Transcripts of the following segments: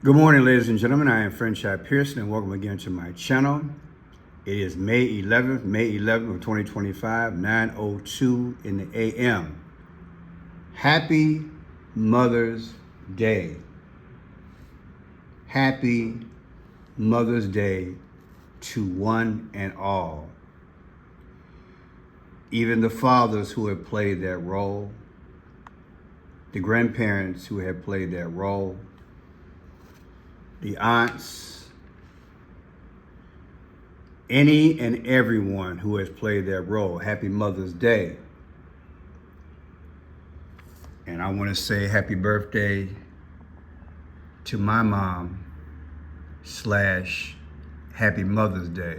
Good morning, ladies and gentlemen. I am Franchise Pearson, and welcome again to my channel. It is May 11th of 2025, 9:02 in the a.m. Happy Mother's Day. Happy Mother's Day to one and all. Even the fathers who have played that role, the grandparents who have played that role, the aunts, any and everyone who has played that role. Happy Mother's Day. And I want to say happy birthday to my mom / happy Mother's Day.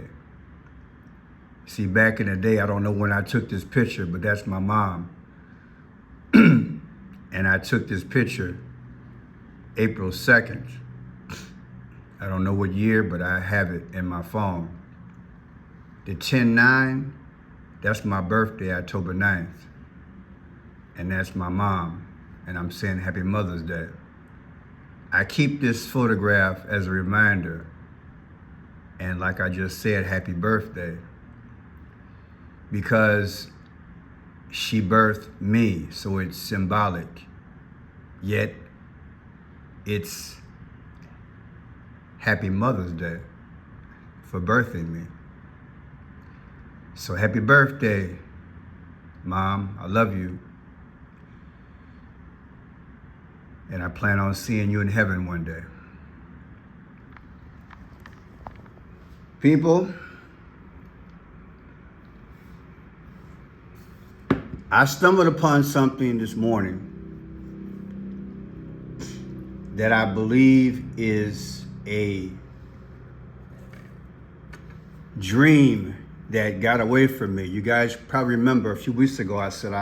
See, back in the day, I don't know when I took this picture, but that's my mom. And I took this picture April 2nd. I don't know what year, but I have it in my phone. The 10-9, that's my birthday, October 9th. And that's my mom. And I'm saying happy Mother's Day. I keep this photograph as a reminder. And like I just said, happy birthday. Because she birthed me, so it's symbolic. Yet, it's happy Mother's Day for birthing me. So happy birthday, Mom. I love you. And I plan on seeing you in heaven one day. People, I stumbled upon something this morning that I believe is a dream that got away from me. You guys probably remember a few weeks ago I said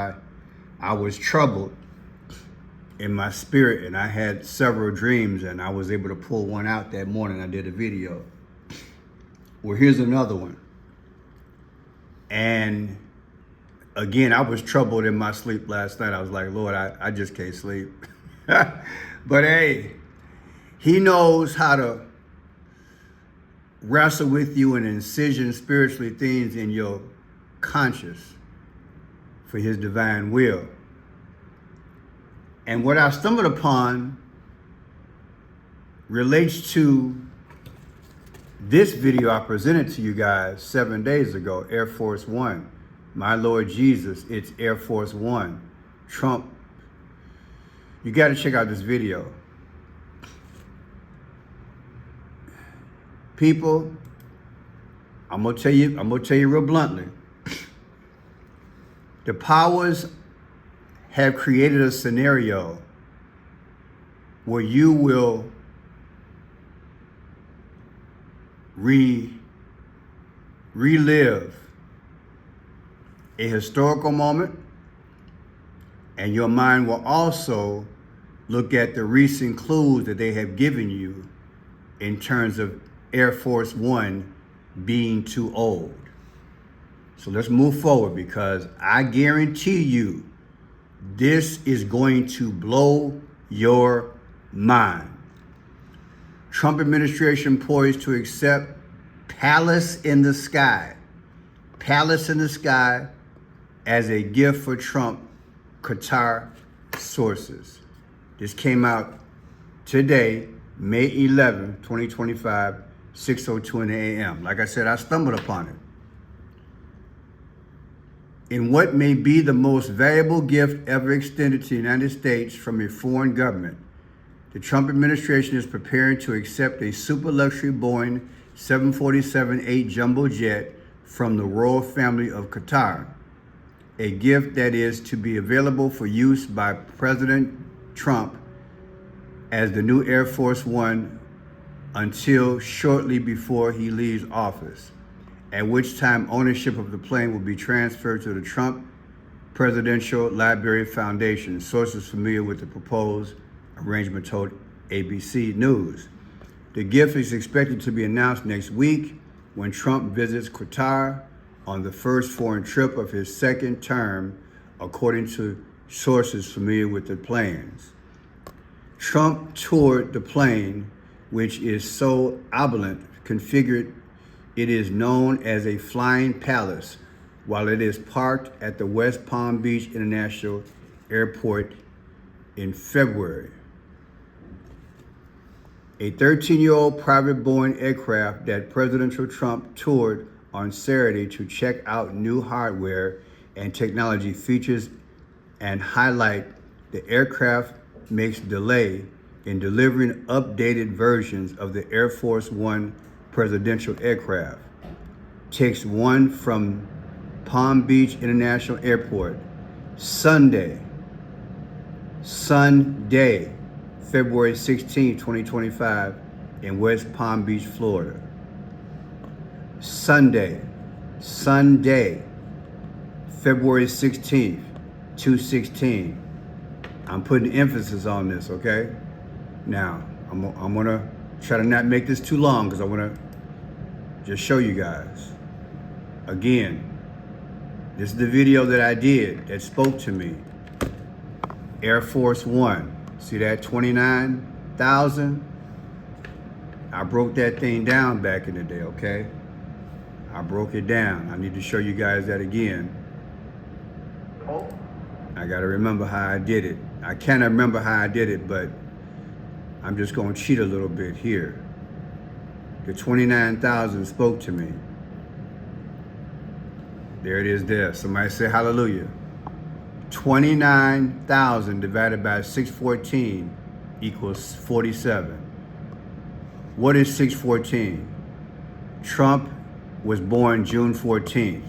I was troubled in my spirit, and I had several dreams, and I was able to pull one out that morning. I did a video. Well, here's another one. And again, I was troubled in my sleep last night. I was like, Lord, I just can't sleep. But hey, He knows how to wrestle with you and incision spiritually things in your conscious for His divine will. And what I stumbled upon relates to this video I presented to you guys 7 days ago, Air Force One. My Lord Jesus, it's Air Force One. Trump. You got to check out this video. People, I'm gonna tell you real bluntly. The powers have created a scenario where you will relive a historical moment, and your mind will also look at the recent clues that they have given you in terms of Air Force One being too old. So let's move forward, because I guarantee you this is going to blow your mind. Trump administration poised to accept Palace in the Sky as a gift for Trump, Qatar sources. This came out today, May 11th, 2025, 6:02 in the a.m. Like I said, I stumbled upon it. In what may be the most valuable gift ever extended to the United States from a foreign government, the Trump administration is preparing to accept a super luxury Boeing 747-8 jumbo jet from the royal family of Qatar, a gift that is to be available for use by President Trump as the new Air Force One until shortly before he leaves office, at which time ownership of the plane will be transferred to the Trump Presidential Library Foundation. Sources familiar with the proposed arrangement told ABC News. The gift is expected to be announced next week when Trump visits Qatar on the first foreign trip of his second term, according to sources familiar with the plans. Trump toured the plane which is so opulent configured it is known as a flying palace, while it is parked at the West Palm Beach International Airport in February. A 13-year-old private Boeing aircraft that President Trump toured on Saturday to check out new hardware and technology features and highlight the aircraft makes delay in delivering updated versions of the Air Force One presidential aircraft. Takes one from Palm Beach International Airport Sunday, February 16, 2025 in West Palm Beach, Florida. Sunday, February 16th, 2:16. I'm putting emphasis on this, okay? Now, I'm gonna try to not make this too long because I wanna just show you guys. Again, this is the video that I did that spoke to me. Air Force One, see that 29,000? I broke that thing down back in the day, okay? I broke it down. I need to show you guys that again. I gotta remember how I did it. I can't remember how I did it, but I'm just gonna cheat a little bit here. The 29,000 spoke to me. There it is there. Somebody say hallelujah. 29,000 divided by 614 equals 47. What is 614? Trump was born June 14th.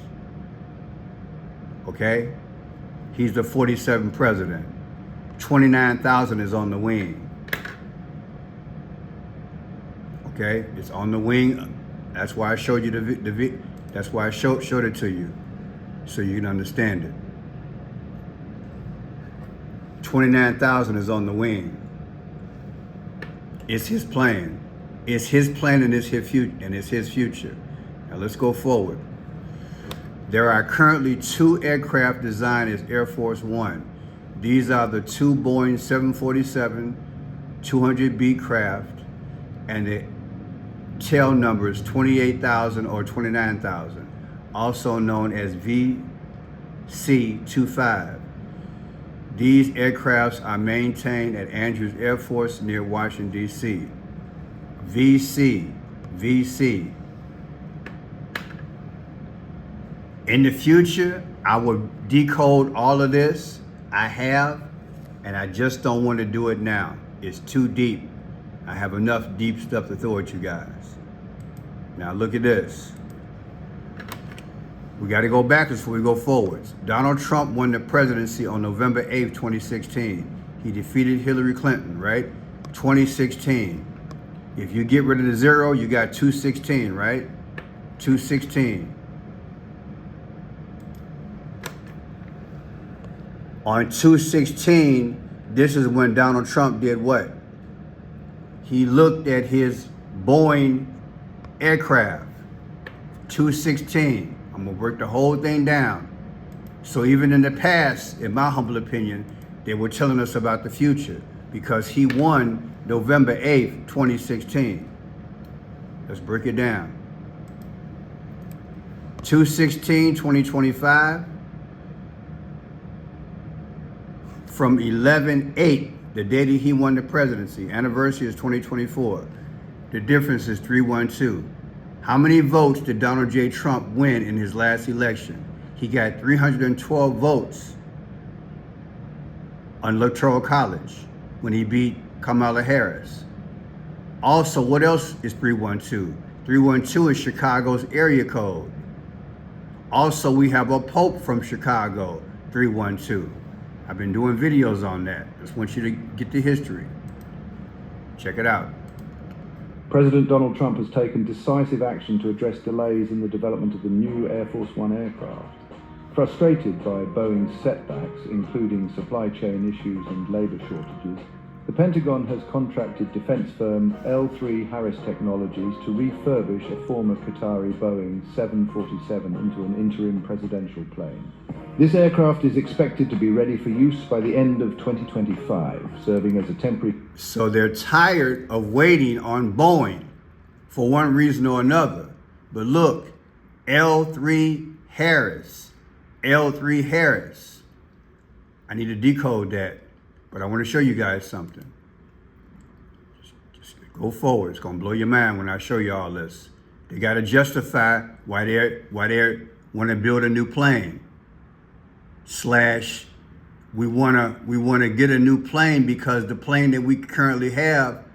Okay? He's the 47th president. 29,000 is on the wing. Okay? It's on the wing. That's why I showed you that's why I showed it to you, so you can understand it. 29,000 is on the wing. It's his plan. It's his plan and it's his future. Now let's go forward. There are currently 2 aircraft designed as Air Force One. These are the 2 Boeing 747-200B craft and the tail numbers 28,000 or 29,000, also known as VC-25. These aircrafts are maintained at Andrews Air Force near Washington, D.C. VC. In the future, I will decode all of this. I have, and I just don't want to do it now. It's too deep. I have enough deep stuff to throw at you guys. Now look at this. We got to go backwards before we go forwards. Donald Trump won the presidency on November 8th, 2016. He defeated Hillary Clinton, right? 2016. If you get rid of the 0, you got 216, right? 216. On 216, this is when Donald Trump did what? He looked at his Boeing aircraft. 216. I'm gonna break the whole thing down. So even in the past, in my humble opinion, they were telling us about the future because he won November 8th, 2016. Let's break it down. 216, 2025. From 11/8, the day that he won the presidency, anniversary is 2024. The difference is 312. How many votes did Donald J. Trump win in his last election? He got 312 votes on Electoral College when he beat Kamala Harris. Also, what else is 312? 312 is Chicago's area code. Also, we have a pope from Chicago, 312. I've been doing videos on that. Just want you to get the history. Check it out. President Donald Trump has taken decisive action to address delays in the development of the new Air Force One aircraft. Frustrated by Boeing's setbacks, including supply chain issues and labor shortages, The Pentagon has contracted defense firm L3Harris Technologies to refurbish a former Qatari Boeing 747 into an interim presidential plane. This aircraft is expected to be ready for use by the end of 2025, serving as a temporary... So they're tired of waiting on Boeing for one reason or another. But look, L3Harris, L3Harris. I need to decode that, but I want to show you guys something. Just go forward. It's going to blow your mind when I show you all this. They got to justify why they want to build a new plane. Slash, we wanna get a new plane because the plane that we currently have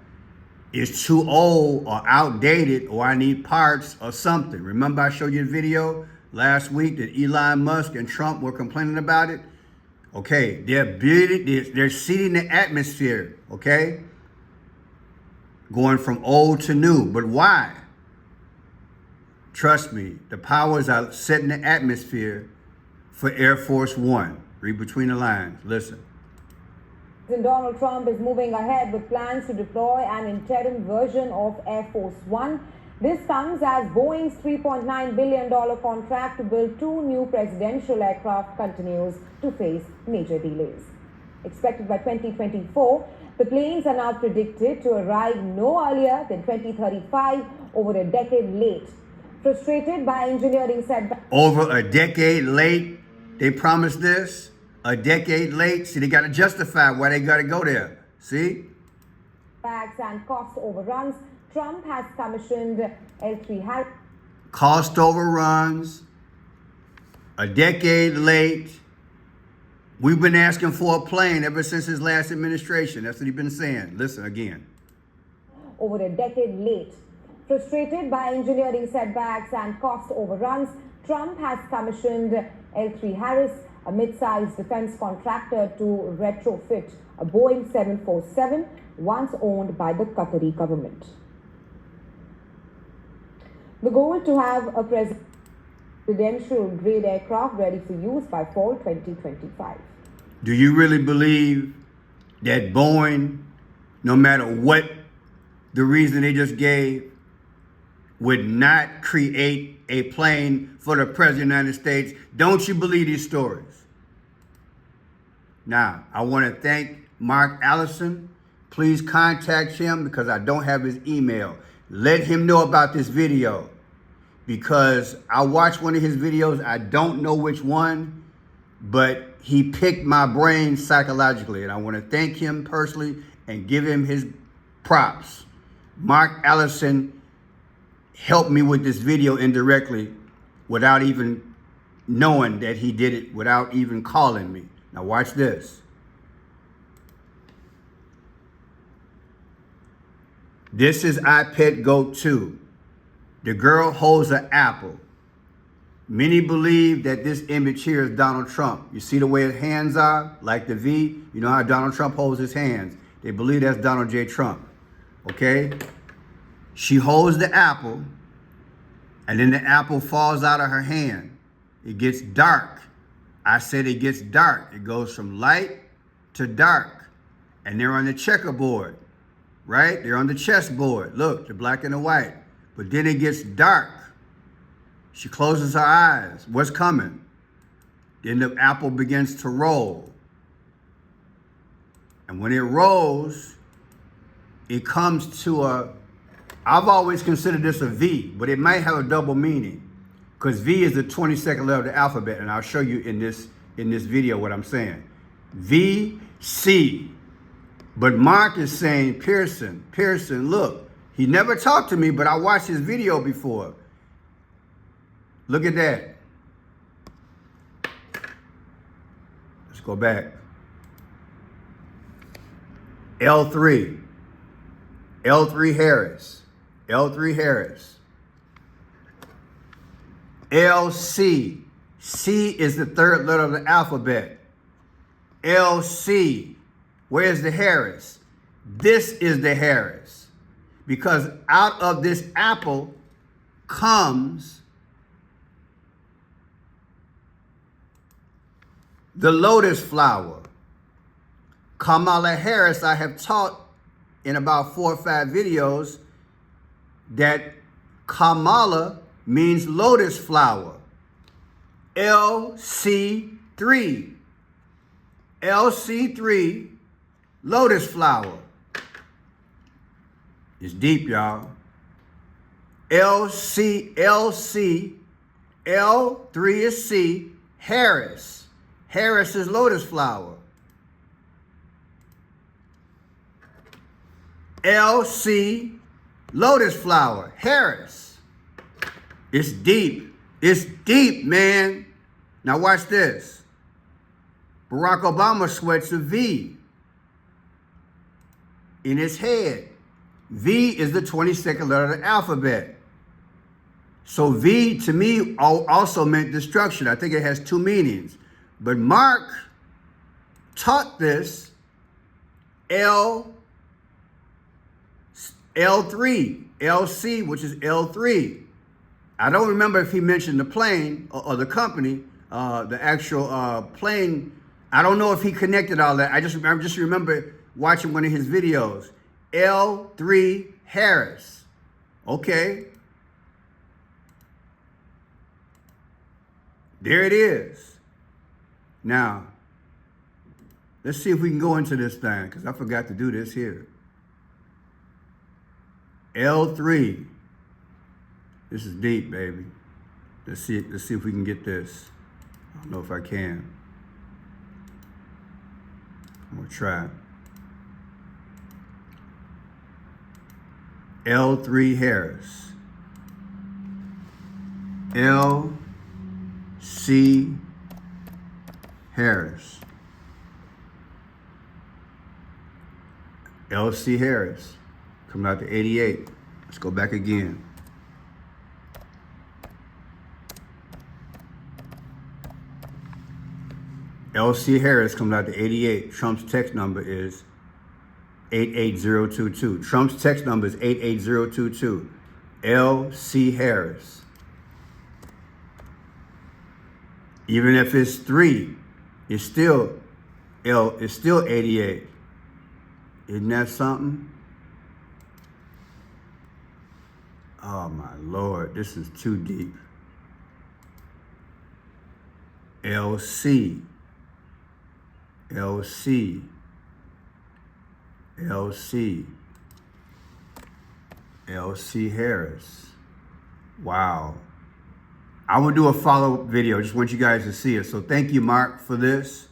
is too old or outdated, or I need parts or something. Remember I showed you a video last week that Elon Musk and Trump were complaining about it? Okay, they're seeding the atmosphere, okay? Going from old to new, but why? Trust me, the powers are setting the atmosphere for Air Force One. Read between the lines. Listen. Donald Trump is moving ahead with plans to deploy an interim version of Air Force One. This comes as Boeing's $3.9 billion contract to build two new presidential aircraft continues to face major delays. Expected by 2024, the planes are now predicted to arrive no earlier than 2035, over a decade late. Frustrated by engineering setbacks. Over a decade late? They promised this a decade late. See, they got to justify why they got to go there. See? And cost overruns. Trump has commissioned L3Harris. Cost overruns. A decade late. We've been asking for a plane ever since his last administration. That's what he's been saying. Listen again. Over a decade late. Frustrated by engineering setbacks and cost overruns, Trump has commissioned L3Harris, a mid-sized defense contractor, to retrofit a Boeing 747 once owned by the Qatari government. The goal to have a presidential-grade aircraft ready for use by fall 2025. Do you really believe that Boeing, no matter what the reason they just gave, would not create a plane for the President of the United States? Don't you believe these stories? Now, I want to thank Mark Allison. Please contact him because I don't have his email. Let him know about this video because I watched one of his videos. I don't know which one, but he picked my brain psychologically, and I want to thank him personally and give him his props. Mark Allison helped me with this video indirectly without even knowing that he did it, without even calling me. Now watch this. This is iPet Go 2. The girl holds an apple. Many believe that this image here is Donald Trump. You see the way his hands are, like the V? You know how Donald Trump holds his hands. They believe that's Donald J. Trump, okay? She holds the apple, and then the apple falls out of her hand. It gets dark. I said it gets dark. It goes from light to dark. And they're on the checkerboard, right? They're on the chessboard. Look, the black and the white. But then it gets dark. She closes her eyes. What's coming? Then the apple begins to roll. And when it rolls, it comes to a, I've always considered this a V, but it might have a double meaning because V is the 22nd letter of the alphabet, and I'll show you in this video what I'm saying. V, C. But Mark is saying, Pearson, look, he never talked to me, but I watched his video before. Look at that. Let's go back. L3 Harris. LC. C is the third letter of the alphabet. LC. Where's the Harris? This is the Harris. Because out of this apple comes the lotus flower. Kamala Harris, I have taught in about 4 or 5 videos that Kamala means lotus flower. LC3. LC3, lotus flower. It's deep, y'all. L3 is C, Harris. Harris is lotus flower. LC, lotus flower, Harris. It's deep. It's deep, man. Now watch this. Barack Obama sweats a V in his head. V is the 22nd letter of the alphabet. So V to me also meant destruction. I think it has 2 meanings. But Mark taught this L3, LC, which is L3. I don't remember if he mentioned the plane or the company, the actual plane. I don't know if he connected all that. I just remember watching one of his videos. L3 Harris. Okay. There it is. Now, let's see if we can go into this thing, because I forgot to do this here. L3. This is deep, baby. Let's see if we can get this. I don't know if I can. I'm gonna try. L3 Harris. L.C. Harris. L.C. Harris. Coming out to 88. Let's go back again. L.C. Harris comes out to 88. Trump's text number is 88022. Trump's text number is 88022. L.C. Harris. Even if it's 3, it's still 88. Isn't that something? Oh my Lord, this is too deep. LC. LC. LC. LC Harris. Wow. I will do a follow-up video. Just want you guys to see it. So thank you, Mark, for this.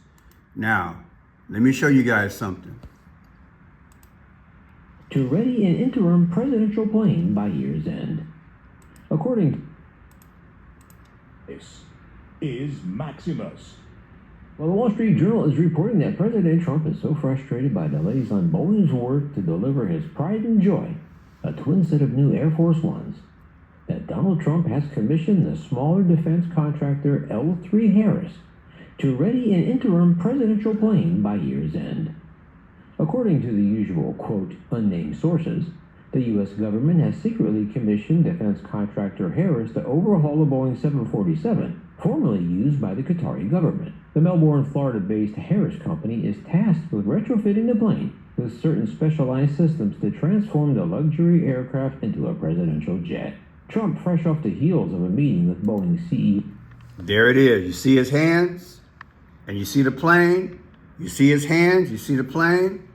Now, let me show you guys something. To ready an interim presidential plane by year's end. According to This is Maximus. well, the Wall Street Journal is reporting that President Trump is so frustrated by delays on Boeing's work to deliver his pride and joy, a twin set of new Air Force Ones, that Donald Trump has commissioned the smaller defense contractor L3Harris to ready an interim presidential plane by year's end. According to the usual, quote, unnamed sources, the U.S. government has secretly commissioned defense contractor Harris to overhaul a Boeing 747, formerly used by the Qatari government. The Melbourne, Florida-based Harris company is tasked with retrofitting the plane with certain specialized systems to transform the luxury aircraft into a presidential jet. Trump, fresh off the heels of a meeting with Boeing CEO. There it is. You see his hands, and you see the plane. You see his hands, you see the plane.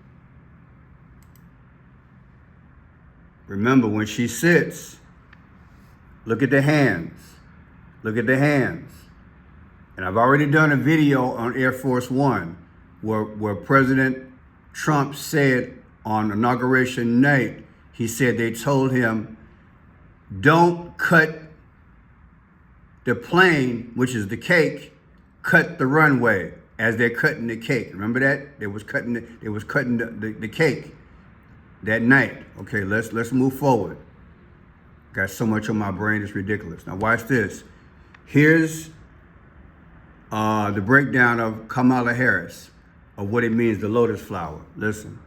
Remember, when she sits, look at the hands. Look at the hands. And I've already done a video on Air Force One where President Trump said on inauguration night, he said they told him, don't cut the plane, which is the cake, cut the runway as they're cutting the cake. Remember that? They was cutting the cake that night. Okay, let's move forward. Got so much on my brain, it's ridiculous. Now watch this. Here's the breakdown of Kamala Harris, of what it means, the lotus flower. Listen.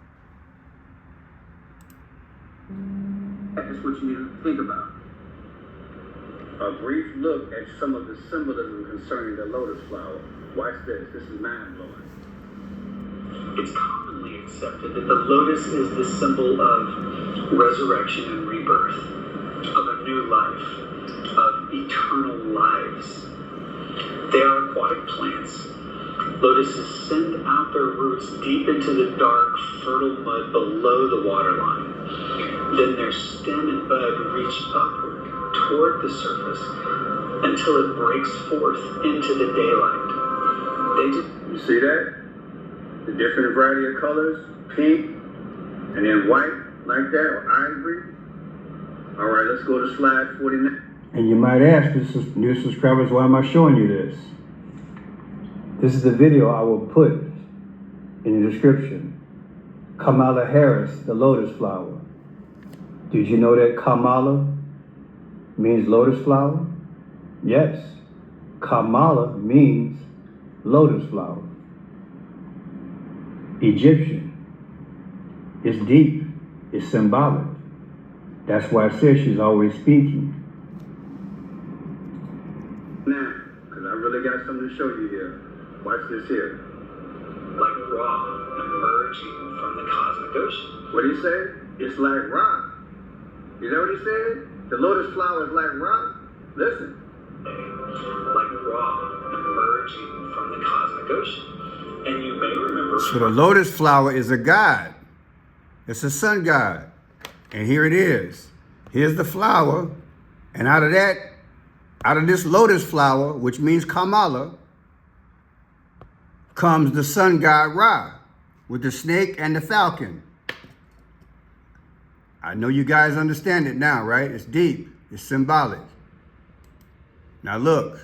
That's what you need to think about. A brief look at some of the symbolism concerning the lotus flower. Watch this. This is mind-blowing. It's common accepted that the lotus is the symbol of resurrection and rebirth, of a new life, of eternal lives. They are aquatic plants. Lotuses send out their roots deep into the dark, fertile mud below the waterline. Then their stem and bud reach upward toward the surface until it breaks forth into the daylight. You see that? The different variety of colors, pink, and then white, like that, or ivory. All right, let's go to slide 49. And you might ask, new subscribers, why am I showing you this? This is the video I will put in the description. Kamala Harris, the lotus flower. Did you know that Kamala means lotus flower? Yes, Kamala means lotus flower. Egyptian. It's deep. It's symbolic. That's why it says she's always speaking. Now, because I really got something to show you here. Watch this here. Like Ra emerging from the cosmic ocean. What did he say? It's like Ra. Is that what he said? The lotus flower is like Ra? Listen. Like Ra emerging from the cosmic ocean. And you may remember. So the lotus flower is a god. It's a sun god. And here it is. Here's the flower. And out of this lotus flower, which means Kamala, comes the sun god Ra with the snake and the falcon. I know you guys understand it now, right? It's deep. It's symbolic. Now look.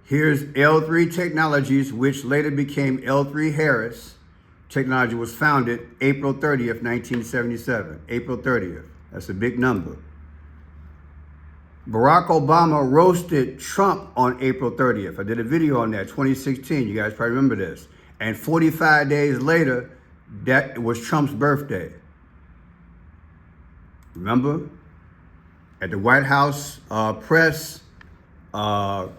Here's L3 Technologies, which later became L3Harris. Technology was founded April 30th, 1977. April 30th. That's a big number. Barack Obama roasted Trump on April 30th. I did a video on that, 2016. You guys probably remember this. And 45 days later, that was Trump's birthday. Remember? At the White House press party,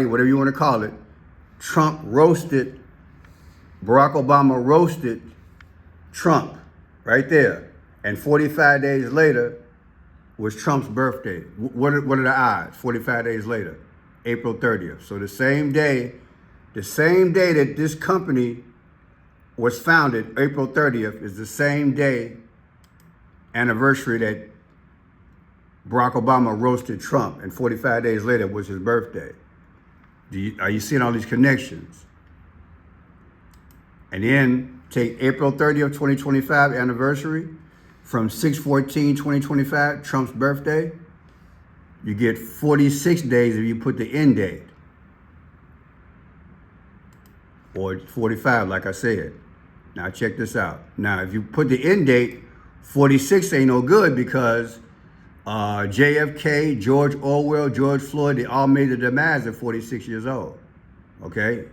whatever you want to call it, Barack Obama roasted Trump right there. And 45 days later was Trump's birthday. What are the odds? 45 days later, April 30th. So the same day that this company was founded, April 30th, is the same day anniversary that Barack Obama roasted Trump, and 45 days later was his birthday. Are you seeing all these connections? And then take April 30th, 2025 anniversary from 6/14/2025, Trump's birthday. You get 46 days if you put the end date. Or 45, like I said. Now check this out. Now, if you put the end date, 46 ain't no good because JFK, George Orwell, George Floyd, they all made the demise at 46 years old. Okay?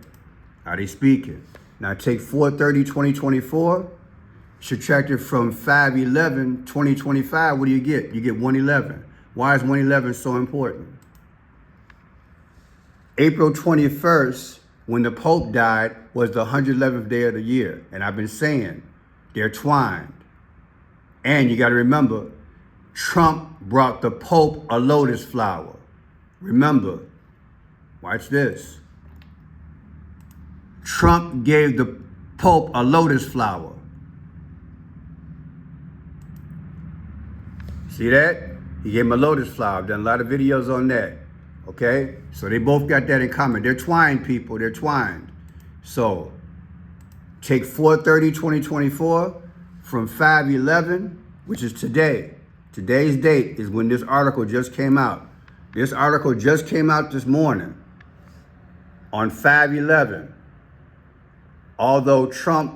How they speaking? Now take 4/30/2024, subtract it from 5/11/2025, what do you get? You get 111. Why is 111 so important? April 21st, when the Pope died, was the 111th day of the year. And I've been saying, they're twined. And you got to remember, Trump brought the Pope a lotus flower. Remember, watch this. Trump gave the Pope a lotus flower. See that? He gave him a lotus flower. I've done a lot of videos on that. Okay? So they both got that in common. They're twined, people. They're twined. So take 4/30/2024 from 5/11, which is today. Today's date is when this article just came out. This article just came out this morning on 5/11. Although Trump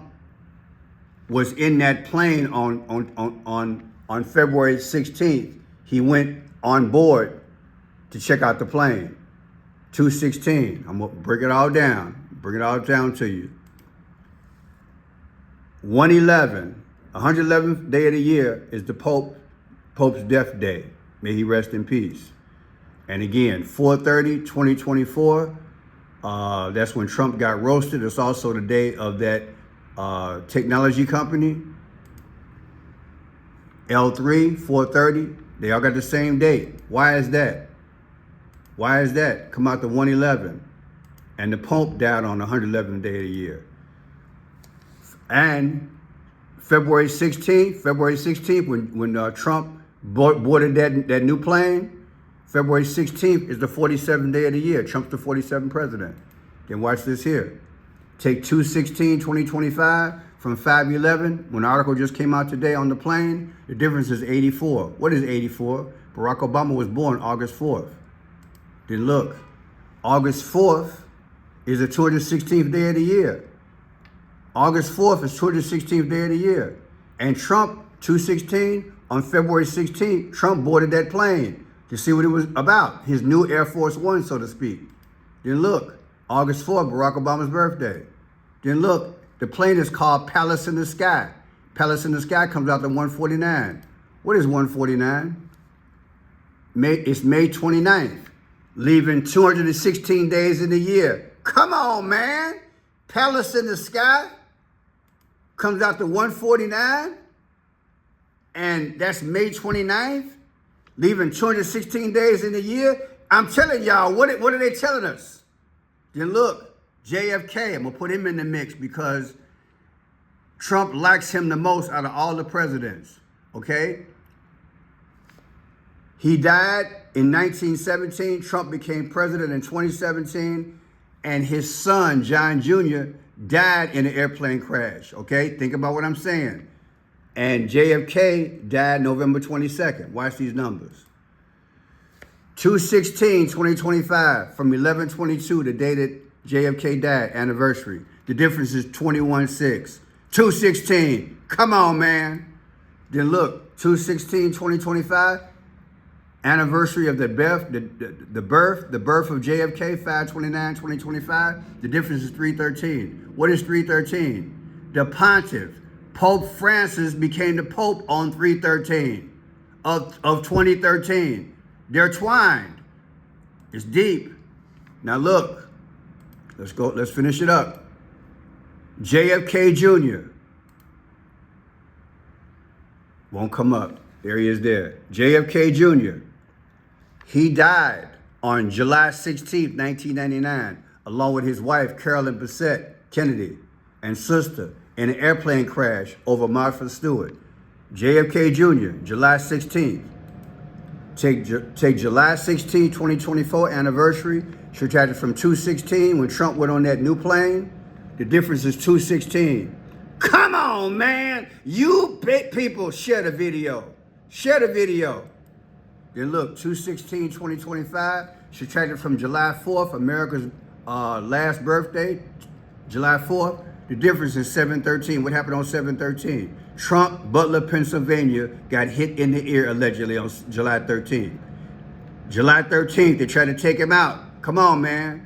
was in that plane on February 16th, he went on board to check out the plane. 2/16. I'm gonna break it all down. Bring it all down to you. 111, 111th day of the year is the Pope's death day. May he rest in peace. And again, 4/30/2024. That's when Trump got roasted. It's also the day of that technology company, L3, 4/30. They all got the same date. Why is that? Why is that? Come out to 1/11. And the Pope died on the 111th day of the year. And February 16th, when Trump boarded that new plane, February 16th is the 47th day of the year. Trump's the 47th president. Then watch this here. Take 2/16/2025 from 5/11, when the article just came out today on the plane, the difference is 84. What is 84? Barack Obama was born August 4th. Then look, August 4th is the 216th day of the year. August 4th is 216th day of the year. And Trump, 2/16, on February 16th, Trump boarded that plane to see what it was about, his new Air Force One, so to speak. Then look, August 4th, Barack Obama's birthday. Then look, the plane is called Palace in the Sky. Palace in the Sky comes out to 149. What is 149? It's May 29th, leaving 216 days in the year. Come on, man. Palace in the Sky comes out to 149, and that's May 29th, leaving 216 days in the year. I'm telling y'all, what are they telling us? Then look, JFK, I'm going to put him in the mix because Trump likes him the most out of all the presidents, okay? He died in 1917. Trump became president in 2017. And his son, John Jr., died in an airplane crash, okay? Think about what I'm saying. And JFK died November 22nd. Watch these numbers. 2/16/2025, from 11/22, the day that JFK died, anniversary. The difference is 21/6. 2/16, come on, man. Then look, 2/16/2025, anniversary of the birth of JFK, 5/29/2025. The difference is 3/13. What is 3/13? The pontiff, Pope Francis, became the Pope on 3/13 of 2013. They're twined. It's deep. Now look, let's finish it up. JFK Jr. won't come up. There he is there. JFK Jr. He died on July 16th, 1999, along with his wife, Carolyn Bessette Kennedy, and sister, in an airplane crash over Martha Stewart. JFK Jr., July 16th. Take July 16, 2024 anniversary, subtract it from 2/16 when Trump went on that new plane. The difference is 2/16. Come on, man. You big people, share the video. Share the video. Then look, 2/16/2025, subtracted from July 4th, America's last birthday, July 4th. The difference is 7/13. What happened on 7/13? Trump, Butler, Pennsylvania, got hit in the ear allegedly on July 13th. July 13th, they tried to take him out. Come on, man.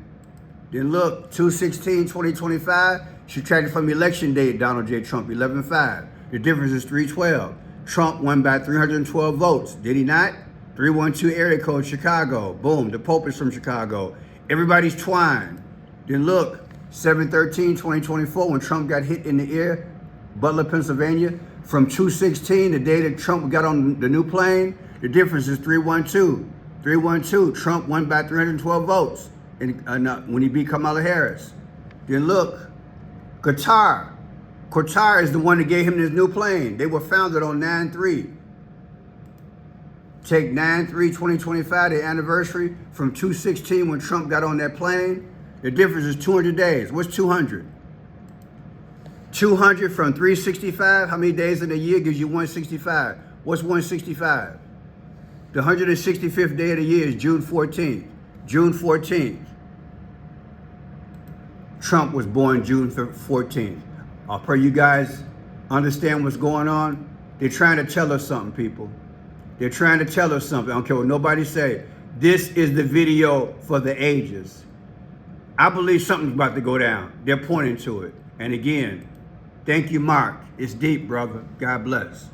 Then look, 2/16/2025, subtracted from election day, Donald J. Trump, 11/5. The difference is 312. Trump won by 312 votes. Did he not? 312 area code, Chicago. Boom, the Pope is from Chicago. Everybody's twined. Then look, 7/13/2024, when Trump got hit in the ear, Butler, Pennsylvania, from 2/16, the day that Trump got on the new plane, the difference is 312. 312, Trump won by 312 votes when he beat Kamala Harris. Then look, Qatar. Qatar is the one that gave him this new plane. They were founded on 9/3. Take 9/3/2025, the anniversary, from 2/16 when Trump got on that plane. The difference is 200 days. What's 200? 200 from 365, how many days in a year gives you 165? What's 165? The 165th day of the year is June 14th. June 14th. Trump was born June 14th. I pray you guys understand what's going on. They're trying to tell us something, people. They're trying to tell us something. I don't care what nobody say. This is the video for the ages. I believe something's about to go down. They're pointing to it. And again, thank you, Mark. It's deep, brother. God bless.